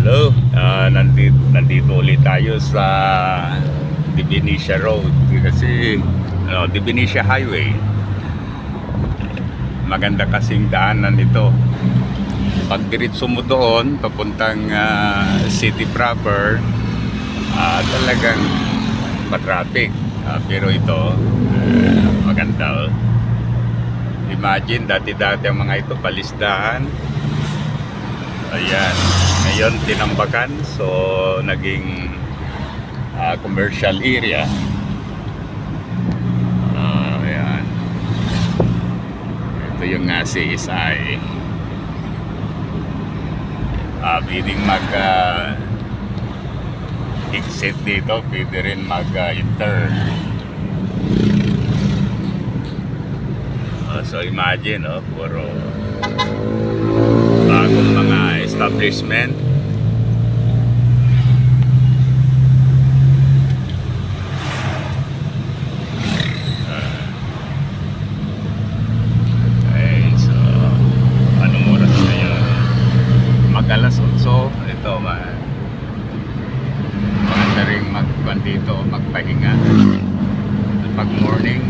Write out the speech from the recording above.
Hello, nandito ulit tayo sa Divinesia Road kasi Divinesia Highway. Maganda kasing daanan ito. Pag diretso mo doon papuntang city proper, talagang matraffic. Pero ito maganda. Imagine dati-dati ang mga ito palisdahan. Ayan, ngayon tinambakan, so naging commercial area. Ayan, ito yung CSI. Pwedeng mag exit dito, pwede rin mag enter. So imagine, puro bagong mga establishment. Okay, so anong oras na yun? Mag-alas 8. Ito, maganda rin dito, magpahinga pag morning.